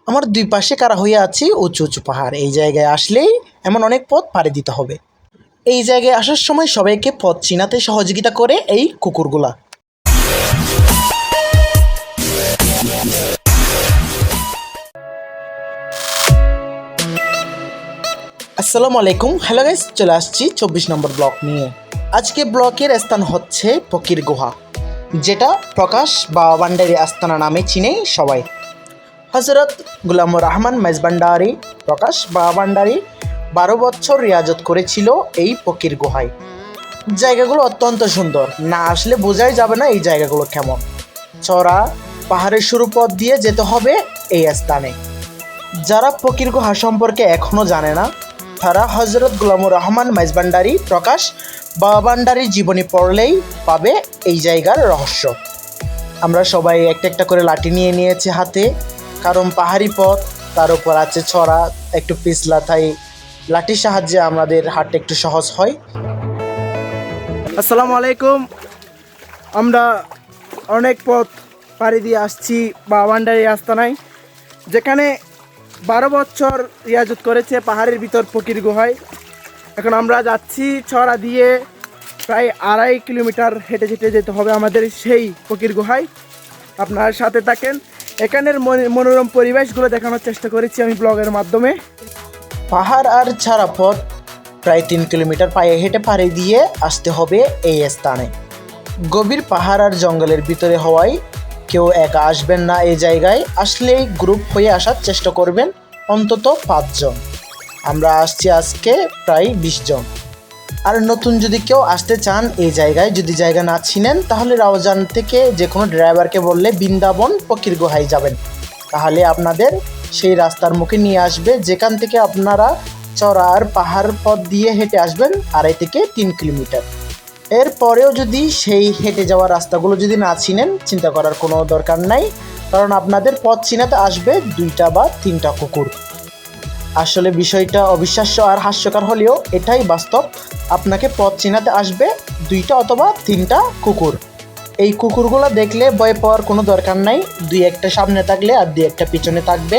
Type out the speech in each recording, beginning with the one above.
আমার দুই পাশে কারা হয়ে আছে উঁচু উঁচু পাহাড়। এই জায়গায় আসলেই এমন অনেক পথ পাড়ি দিতে হবে। এই জায়গায় আসার সময় সবাইকে পথ চিনাতে সহযোগিতা করে এই কুকুরগুলা। আসসালামু আলাইকুম, হ্যালো গাইস, চলে আসছি 24 নম্বর ব্লক নিয়ে। আজকে ব্লকের স্থান হচ্ছে ফকির গুহা, যেটা প্রকাশ বাবা ভান্ডারী আস্তানা নামে চিনে সবাই। হজরত গুলামুর রহমান মেজবান্ডারি প্রকাশ বাবা ভান্ডারী 12 বছর রিয়াজত করেছিল এই ফকির গুহায়। জায়গাগুলো অত্যন্ত সুন্দর, না আসলে বোঝাই যাবে না এই জায়গাগুলো কেমন। চড়া পাহাড়ের শুরু পথ দিয়ে যেতে হবে এই স্থানে। যারা ফকির গুহা সম্পর্কে এখনও জানে না, তারা হজরত গুলামুর রহমান মেজবান্ডারি প্রকাশ বাবা ভান্ডারীর জীবনী পড়লেই পাবে এই জায়গার রহস্য। আমরা সবাই একটা একটা করে লাঠি নিয়ে নিয়েছি হাতে, কারণ পাহাড়ি পথ, তার উপর আছে ছড়া, একটু পিছলা, তাই লাঠির সাহায্যে আমাদের হাঁটতে একটু সহজ হয়। আসসালামু আলাইকুম। আমরা অনেক পথ পাড়ি দিয়ে আসছি বাবা ভান্ডারী আস্তানায়, যেখানে 12 বছর রিয়াজত করেছে পাহাড়ের ভিতর ফকির গুহায়। এখন আমরা যাচ্ছি ছড়া দিয়ে, প্রায় 2.5 কিলোমিটার হেঁটে হেঁটে যেতে হবে আমাদের সেই ফকির গুহায়। আপনার সাথে থাকেন, এখানের মনোরম পরিবেশগুলো দেখানোর চেষ্টা করেছি আমি ব্লগের মাধ্যমে। পাহাড় আর ছাড়া পথ প্রায় 3 কিলোমিটার পায়ে হেঁটে পাড়ি দিয়ে আসতে হবে এই স্থানে। গভীর পাহাড় আর জঙ্গলের ভিতরে হওয়ায় কেউ একা আসবেন না। এই জায়গায় আসলেই গ্রুপ হয়ে আসার চেষ্টা করবেন, অন্তত 5 জন। আমরা আসছি আজকে প্রায় 20 জন। আর নতুন যদি কেউ আসতে চান এই জায়গায়, যদি জায়গা না চিনেন, তাহলে রাউজান থেকে যে কোনো ড্রাইভারকে বললে বৃন্দাবন ফকির গুহায় যাবেন, তাহলে আপনাদের সেই রাস্তার মুখে নিয়ে আসবে, যেখান থেকে আপনারা চড়া আর পাহাড় পথ দিয়ে হেঁটে আসবেন 2.5 থেকে 3 কিলোমিটার। এরপরেও যদি সেই হেঁটে যাওয়ার রাস্তাগুলো যদি না চিনেন, চিন্তা করার কোনো দরকার নাই, কারণ আপনাদের পথ চিনাতে আসবে 2টা বা 3টা কুকুর। আসলে বিষয়টা অবিশ্বাস্য আর হাস্যকর হলেও এটাই বাস্তব। আপনাকে পথ চিনাতে আসবে 2টা অথবা 3টা কুকুর। এই কুকুরগুলো দেখলে ভয় পাওয়ার কোনো দরকার নাই, 2-1টা সামনে থাকলে আর 2-1টা পিছনে থাকবে।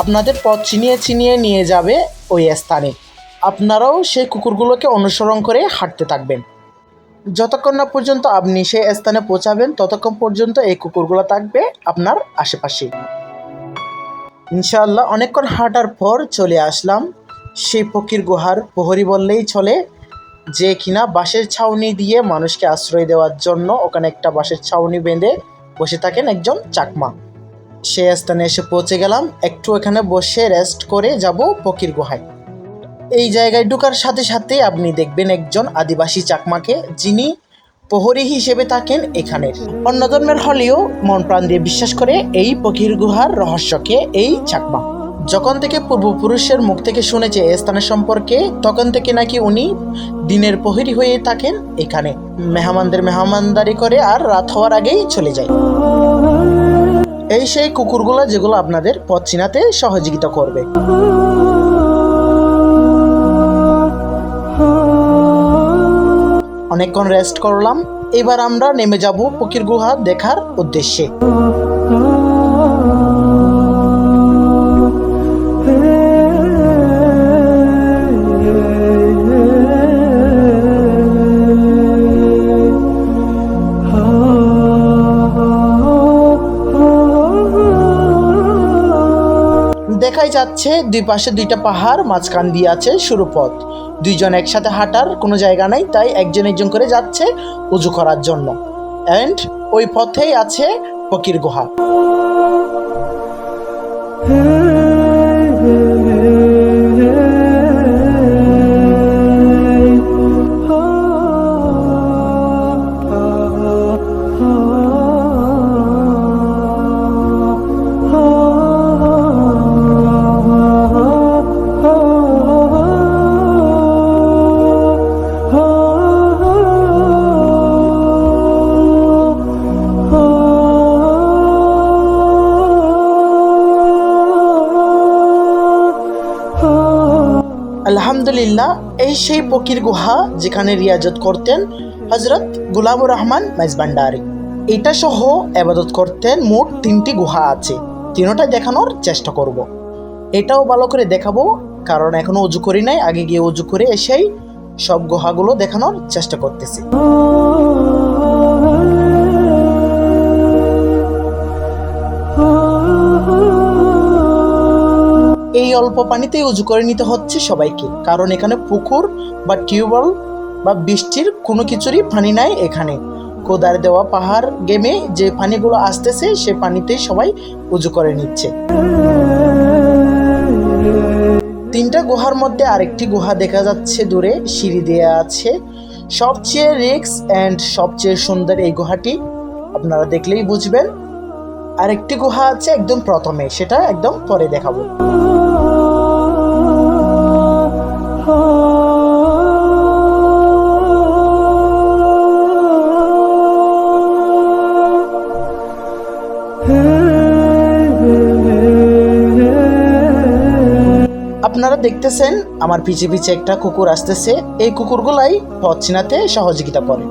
আপনাদের পথ চিনিয়ে চিনিয়ে নিয়ে যাবে ওই স্থানে। আপনারাও সেই কুকুরগুলোকে অনুসরণ করে হাঁটতে থাকবেন। যতক্ষণ না পর্যন্ত আপনি সেই স্থানে পৌঁছাবেন, ততক্ষণ পর্যন্ত এই কুকুরগুলো থাকবে আপনার আশেপাশে। ইনশাআল্লাহ অনেকক্ষণ হাঁটার পর চলে আসলাম সেই ফকির গুহার প্রহরী বললেই চলে, যে কিনা বাঁশের ছাউনি দিয়ে মানুষকে আশ্রয় দেওয়ার জন্য ওখানে একটা বাঁশের ছাউনি বেঁধে বসে থাকেন একজন চাকমা। সেই স্থানে এসে পৌঁছে গেলাম, একটু এখানে বসে রেস্ট করে যাব ফকির গুহায়। এই জায়গায় ঢোকার সাথে সাথে আপনি দেখবেন একজন আদিবাসী চাকমাকে, যিনি প্রহরী হিসেবে থাকেন এখানের। অন্য ধর্মের হলেও মন প্রাণ দিয়ে বিশ্বাস করে এই ফকির গুহার রহস্যকে এই চাকমা। যখন থেকে পূর্বপুরুষের মুখ থেকে শুনেছে এই স্থানের সম্পর্কে, তখন থেকে নাকি উনি দিনের প্রহরী হয়ে থাকেন এখানে, মেহমানদের মেহমানদারি করে আর রাত হওয়ার আগেই চলে যায়। এই সেই কুকুরগুলো যেগুলো আপনাদের পথ চিনাতে সহযোগিতা করবে। অনেকক্ষণ রেস্ট করলাম, এবার আমরা নেমে যাব ফকির গুহা দেখার উদ্দেশ্যে। দেখাই যাচ্ছে দুই পাশে 2টা পাহাড়, মাঝখান দিয়ে আছে শুরু পথ। 2 জন একসাথে হাঁটার কোনো জায়গা নাই, তাই একজন একজন করে যাচ্ছে উজু করার জন্য। অ্যান্ড ওই পথেই আছে ফকির গুহা। আলহামদুলিল্লাহ, এই সেই ফকির গুহা যেখানে রিয়াজত করতেন হজরত গুলামুর রহমান মেজবান্ডারি। এটা সহ ইবাদত করতেন মোট 3টি গুহা আছে। তিনোটাই দেখানোর চেষ্টা করব। এটাও ভালো করে দেখাবো, কারণ এখনো উজু করি নাই, আগে গিয়ে উজু করে এসেই সব গুহাগুলো দেখানোর চেষ্টা করতেছি। এই অল্প পানিতেই উজু করে নিতে হচ্ছে সবাইকে, কারণ এখানে পুকুর বা টিউবওয়েল বা বৃষ্টির কোনো কিছুরই পানি নাই। এখানে কোদার দেওয়া পাহাড় গেমে যে পানিগুলো আসতেছে সে পানিতেই সবাই উজু করে নিচ্ছে। তিনটা গুহার মধ্যে আরেকটি গুহা দেখা যাচ্ছে দূরে, সিঁড়ি দেওয়া আছে। সবচেয়ে রিক্স অ্যান্ড সবচেয়ে সুন্দর এই গুহাটি, আপনারা দেখলেই বুঝবেন। আরেকটি গুহা আছে একদম প্রথমে, সেটা একদম পরে দেখাবো। আপনারা দেখতেছেন আমার পিছে পিছে একটা কুকুর আসতেছে। এই কুকুরগুলাই পথ চিনাতে সহযোগিতা করে।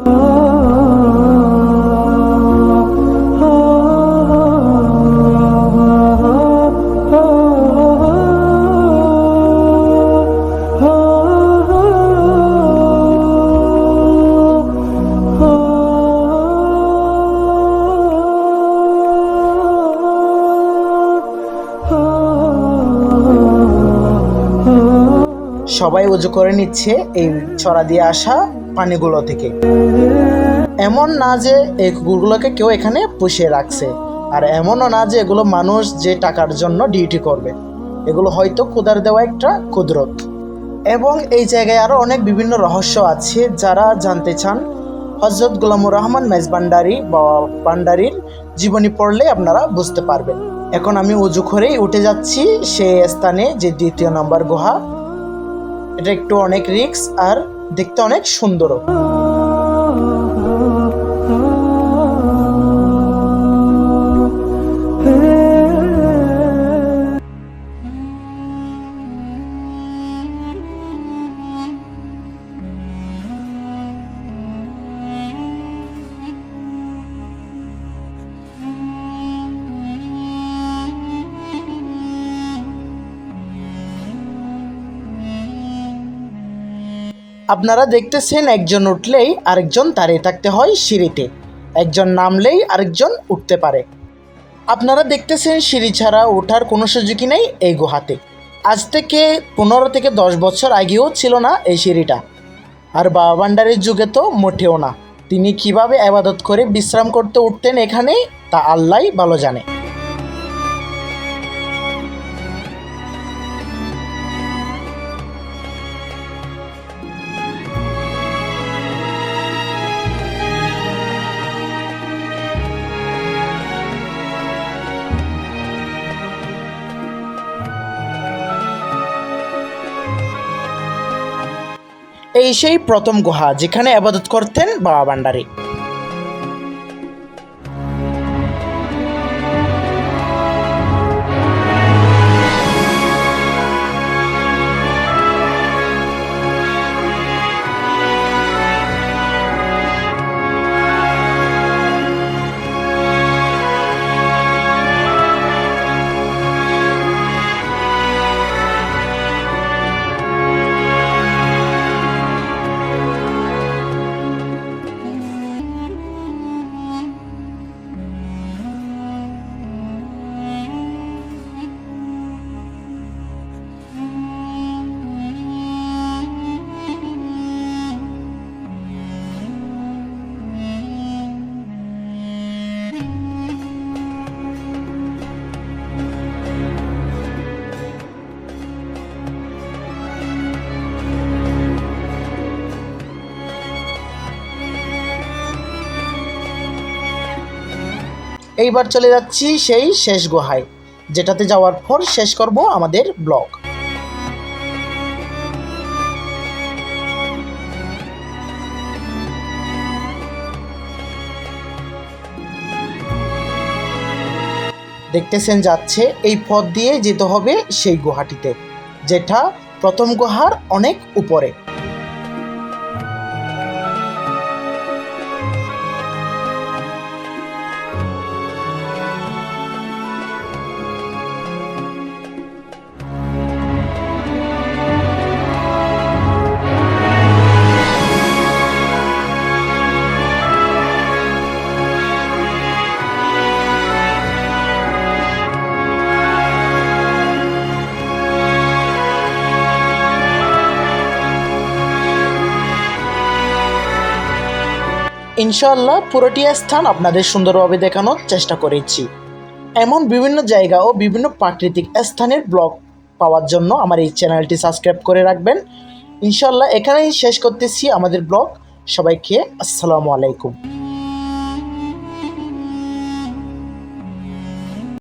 সবাই উজু করে নিচ্ছে এই ছড়া দিয়ে আসা পানিগুলো থেকে। এমন না যে এই কুকুরগুলোকে কেউ এখানে পুষিয়ে রাখছে, আর এমনও না যে এগুলো মানুষ যে টাকার জন্য ডিউটি করবে। এগুলো হয়তো খোদার দেওয়া একটা কুদরত। এবং এই জায়গায় আরও অনেক বিভিন্ন রহস্য আছে। যারা জানতে চান হযরত গোলামুর রহমান মেজবান্ডারি বা ভান্ডারীর জীবনী পড়লে আপনারা বুঝতে পারবেন। এখন আমি উজু করেই উঠে যাচ্ছি সেই স্থানে, যে 2 নম্বর গুহা। এটা একটু অনেক রিক্স আর দেখতে অনেক সুন্দরও। আপনারা দেখতেছেন একজন উঠলেই আরেকজন দাঁড়িয়ে থাকতে হয় সিঁড়িতে, একজন নামলেই আরেকজন উঠতে পারে। আপনারা দেখতেছেন সিঁড়ি ছাড়া ওঠার কোনো সুযোগই নেই এই গুহাতে। আজ থেকে 15 থেকে 10 বছর আগেও ছিল না এই সিঁড়িটা, আর বাবা ভান্ডারীর যুগে তো মোটেও না। তিনি কিভাবে ইবাদত করে বিশ্রাম করতে উঠতেন এখানে, তা আল্লাহই ভালো জানে। এই সেই প্রথম গুহা যেখানে ইবাদত করতেন বাবা ভান্ডারী। এইবার চলে যাচ্ছি সেই শেষ গুহায়, যেটাতে যাওয়ার পর শেষ করব আমাদের ব্লগ। দেখতেছেন যাচ্ছে, এই পথ দিয়ে যেতে হবে সেই গুহাটিতে, যেটা প্রথম গুহার অনেক উপরে। ইনশাআল্লাহ পুরোটি স্থান আপনাদের সুন্দরভাবে দেখানোর চেষ্টা করেছি। এমন বিভিন্ন জায়গা ও বিভিন্ন প্রাকৃতিক স্থানের ব্লগ পাওয়ার জন্য আমার এই চ্যানেলটি সাবস্ক্রাইব করে রাখবেন। ইনশাআল্লাহ এখানেই শেষ করতেছি আমাদের ব্লগ। সবাইকে আসসালামু আলাইকুম।